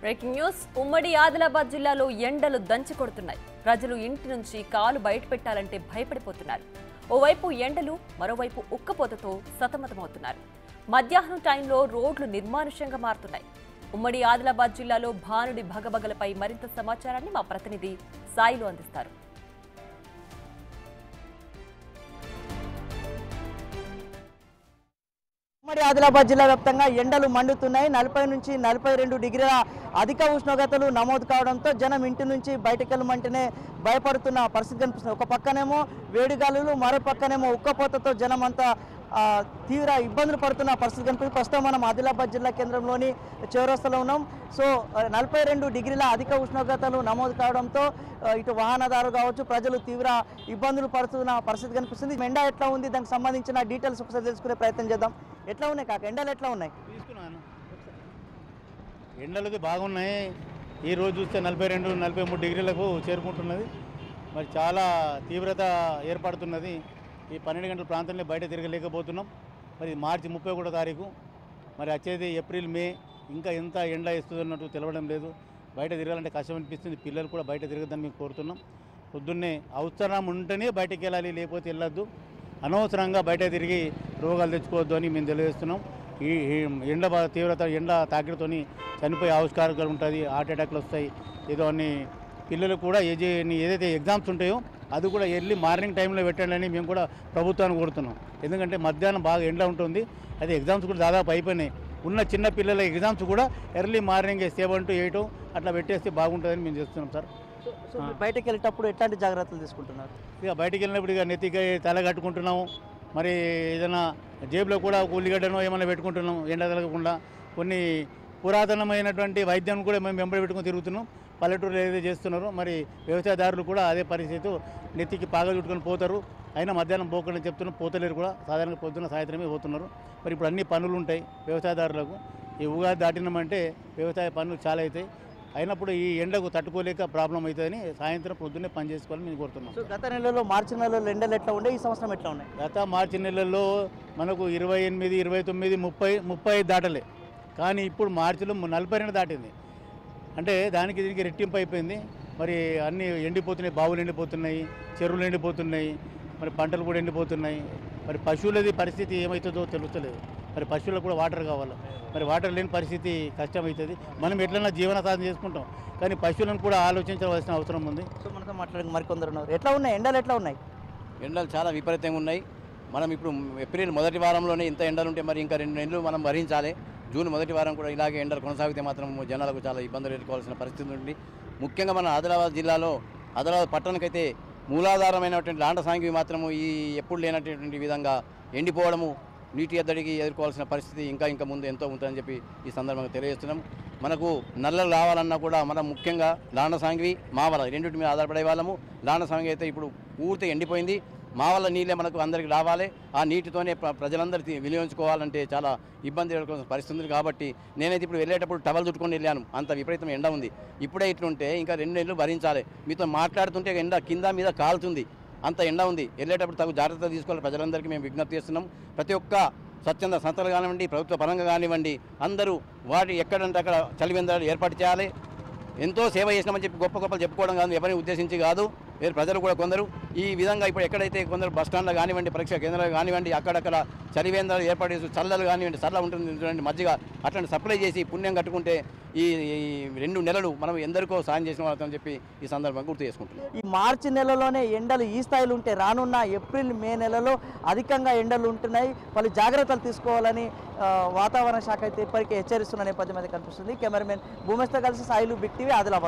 Breaking news ఉమ్మడి ఆదిలాబాద్ జిల్లాలో ఎండలు దంచి కొడుతున్నాయి. ప్రజలు ఇంటి నుంచి కాలు బయట పెట్టాలంటే భయపడిపోతున్నారు. ఓవైపు ఎండలు, మరోవైపు ఉక్కపోతతో సతమతమవుతున్నారు. మధ్యాహ్నం టైంలో రోడ్లు నిర్మానుష్యంగా మారుతున్నాయి. ఉమ్మడి ఆదిలాబాద్ జిల్లాలో భానుడి భగభగలపై మరింత సమాచారాన్ని మా ప్రతినిధి సాయిలు అందిస్తారు. ఉమ్మడి ఆదిలాబాద్ జిల్లా వ్యాప్తంగా ఎండలు మండుతున్నాయి. 40 నుంచి 42 డిగ్రీల అధిక ఉష్ణోగ్రతలు నమోదు కావడంతో జనం ఇంటి నుంచి బయటకు వెళ్ళమంటేనే భయపడుతున్న పరిస్థితి కనిపిస్తుంది. ఒక పక్కనేమో వేడిగాలులు, మరో పక్కనేమో ఉక్కపోతతో జనం అంతా తీవ్ర ఇబ్బందులు పడుతున్న పరిస్థితి కనిపిస్తుంది. ప్రస్తుతం మనం ఆదిలాబాద్ జిల్లా కేంద్రంలోని చౌరస్తాలో ఉన్నాం. సో 42 డిగ్రీల అధిక ఉష్ణోగ్రతలు నమోదు కావడంతో ఇటు వాహనదారులు కావచ్చు, ప్రజలు తీవ్ర ఇబ్బందులు పడుతున్న పరిస్థితి కనిపిస్తుంది. ఎండ ఎట్లా ఉంది, దానికి సంబంధించిన డీటెయిల్స్ ఒకసారి తెలుసుకునే ప్రయత్నం చేద్దాం. ఎట్లా ఉన్నాయి కాక, ఎండలు ఎట్లా ఉన్నాయి? తీసుకున్నాను. ఎండలు బాగున్నాయి. ఈ రోజు చూస్తే 42-43 డిగ్రీలకు చేరుకుంటున్నది. మరి చాలా తీవ్రత ఏర్పడుతున్నది. ఈ 12 గంటల ప్రాంతంలో బయట తిరగలేకపోతున్నాం. మరి మార్చి 31 తారీఖు, మరి వచ్చేది ఏప్రిల్, మే, ఇంకా ఎంత ఎండ ఇస్తుందన్నట్టు తెలవడం లేదు. బయట తిరగాలంటే కష్టం అనిపిస్తుంది. పిల్లలు కూడా బయట తిరగదని మేము కోరుతున్నాం. పొద్దున్నే అవసరం ఉంటేనే బయటకు వెళ్ళాలి, లేకపోతే వెళ్ళొద్దు. అనవసరంగా బయట తిరిగి రోగాలు తెచ్చుకోవద్దు అని మేము తెలియజేస్తున్నాం. ఈ ఎండ తీవ్రత, ఎండ తాకిడితోని చనిపోయే ఆవిష్కారాలు ఉంటుంది, హార్ట్ అటాక్లు వస్తాయి. ఏదో అన్ని పిల్లలు కూడా ఏదైతే ఎగ్జామ్స్ ఉంటాయో అది కూడా ఎర్లీ మార్నింగ్ టైంలో పెట్టండి అని మేము కూడా ప్రభుత్వాన్ని కోరుతున్నాం. ఎందుకంటే మధ్యాహ్నం బాగా ఎండ ఉంటుంది. అది ఎగ్జామ్స్ కూడా దాదాపు అయిపోయినాయి. ఉన్న చిన్న పిల్లల ఎగ్జామ్స్ కూడా ఎర్లీ మార్నింగ్ 7 to 8 అట్లా పెట్టేస్తే బాగుంటుందని మేము చేస్తున్నాం సార్. బయటకు వెళ్ళేటప్పుడు ఎట్లాంటి జాగ్రత్తలు తీసుకుంటున్నారు? ఇక బయటికి వెళ్ళినప్పుడు ఇక నెత్తికి తల కట్టుకుంటున్నాము. మరి ఏదైనా జేబులో కూడా ఒక ఉల్లిగడ్డనో ఏమైనా పెట్టుకుంటున్నాం ఎండ తగలకుండా. కొన్ని పురాతనమైనటువంటి వైద్యం కూడా మేము వెంబడి పెట్టుకుని తిరుగుతున్నాం. పల్లెటూరులో ఏదైతే చేస్తున్నారో మరి వ్యవసాయదారులు కూడా అదే పరిస్థితి, నెత్తికి పాగ చుట్టుకొని పోతారు. అయినా మధ్యాహ్నం పోకుండా చెప్తున్నాం, పోతలేరు కూడా. సాధారణంగా పొద్దున్న సాయంత్రమే పోతున్నారు. మరి ఇప్పుడు అన్ని పనులు ఉంటాయి వ్యవసాయదారులకు. ఈ ఉగాది దాటినామంటే వ్యవసాయ పనులు చాలా అవుతాయి. అయినప్పుడు ఈ ఎండకు తట్టుకోలేక ప్రాబ్లం అవుతుందని సాయంత్రం పొద్దున్నే పని చేసుకోవాలని మేము కోరుతున్నాం. సో గత నెలలో, మార్చి నెలలో ఎండలు ఎట్లా ఉండే, ఈ సంవత్సరం ఎట్లా ఉన్నాయి? గత మార్చి నెలల్లో మనకు 28, 29, 30, 35 దాటలే. కానీ ఇప్పుడు మార్చిలో 42 దాటింది. అంటే దానికి దీనికి రెట్టింపు అయిపోయింది. మరి అన్నీ ఎండిపోతున్నాయి, బావులు ఎండిపోతున్నాయి, చెరువులు ఎండిపోతున్నాయి, మరి పంటలు కూడా ఎండిపోతున్నాయి. మరి పశువులది పరిస్థితి ఏమవుతుందో తెలుస్తలేదు. మరి పశువులకు కూడా వాటర్ కావాలి. మరి వాటర్ లేని పరిస్థితి కష్టమవుతుంది. మనం ఎట్లన్నా జీవన సాధన చేసుకుంటాం, కానీ పశువులను కూడా ఆలోచించవలసిన అవసరం ఉంది. సో మనతో మాట్లాడక మరికొందరు ఉన్నారు. ఎట్లా ఉన్నాయి ఎండలు, ఎట్లా ఉన్నాయి? ఎండలు చాలా విపరీతంగా ఉన్నాయి. మనం ఇప్పుడు ఏప్రిల్ మొదటి వారంలోనే ఇంత ఎండలు ఉంటే మరి ఇంకా 2 నెలలు మనం భరించాలి. జూన్ మొదటి వారం కూడా ఇలాగే ఎండలు కొనసాగితే మాత్రం జనాలకు చాలా ఇబ్బందులు ఎదుర్కోవాల్సిన పరిస్థితి ఉంది. ముఖ్యంగా మన ఆదిలాబాద్ జిల్లాలో, ఆదిలాబాద్ పట్టణానికైతే మూలాధారమైనటువంటి లాండసాంగి మాత్రము ఈ ఎప్పుడు లేనటువంటి విధంగా ఎండిపోవడము, నీటి ఎద్దడికి ఎదుర్కోవాల్సిన పరిస్థితి ఇంకా ముందు ఎంతో ఉంటుందని చెప్పి ఈ సందర్భంగా తెలియజేస్తున్నాం. మనకు నల్లలు రావాలన్నా కూడా మనం ముఖ్యంగా లాండసాంగి, మావల రెండింటి మీద ఆధారపడే వాళ్ళము. లాండసాంగి అయితే ఇప్పుడు పూర్తిగా ఎండిపోయింది. మావల నీళ్ళే మనకు అందరికి రావాలి. ఆ నీటితోనే ప్రజలందరికీ వినియోగించుకోవాలంటే చాలా ఇబ్బంది ఎదుర్కోవాల్సిన పరిస్థితి ఉంది. కాబట్టి నేనైతే ఇప్పుడు వెళ్ళేటప్పుడు టవల్ చుట్టుకొని వెళ్ళాను. అంత విపరీతం ఎండ ఉంది. ఇప్పుడే ఇట్లుంటే ఇంకా 2 నెలలు భరించాలి. మీతో మాట్లాడుతుంటే ఎండ కింద మీద కాలుతుంది, అంత ఎండ ఉంది. వెళ్ళేటప్పుడు తగు జాగ్రత్తలు తీసుకోవాలి. ప్రజలందరికీ మేము విజ్ఞప్తి చేస్తున్నాం. ప్రతి ఒక్క స్వచ్ఛంద సంస్థలు కానివ్వండి, ప్రభుత్వ పరంగా కానివ్వండి, అందరూ వాటి ఎక్కడంటే అక్కడ చలివేంద్రాలు ఏర్పాటు చేయాలి. ఎంతో సేవ చేసినామని చెప్పి గొప్పలు చెప్పుకోవడం కాదు, ఎవరిని ఉద్దేశించి కాదు. వేరు ప్రజలు కూడా కొందరు ఈ విధంగా ఇప్పుడు ఎక్కడైతే కొందరు బస్టాండ్లో కానివ్వండి, పరీక్షా కేంద్రాలు కానివ్వండి, అక్కడక్కడ చలివేంద్రాలు ఏర్పాటు చేసి చల్లలు కానివ్వండి, చల్ల ఉంటుంది చూడండి, మజ్జిగ అట్లాంటి సప్లై చేసి పుణ్యం కట్టుకుంటే ఈ 2 నెలలు మనం ఎందరికో సాయం చేసిన వాళ్ళని చెప్పి ఈ సందర్భంగా గుర్తు చేసుకుంటున్నాం. ఈ మార్చి నెలలోనే ఎండలు ఈ స్థాయిలో ఉంటే రానున్న ఏప్రిల్, మే నెలలో అధికంగా ఎండలు ఉంటున్నాయి. పలు జాగ్రత్తలు తీసుకోవాలని వాతావరణ శాఖ అయితే ఇప్పటికే హెచ్చరిస్తున్న నేపథ్యం అయితే కనిపిస్తుంది. కెమెరామెన్ భూమేష్తో కలిసి సాయిలు, బిగ్ టీవీ, ఆదిలాబాద్.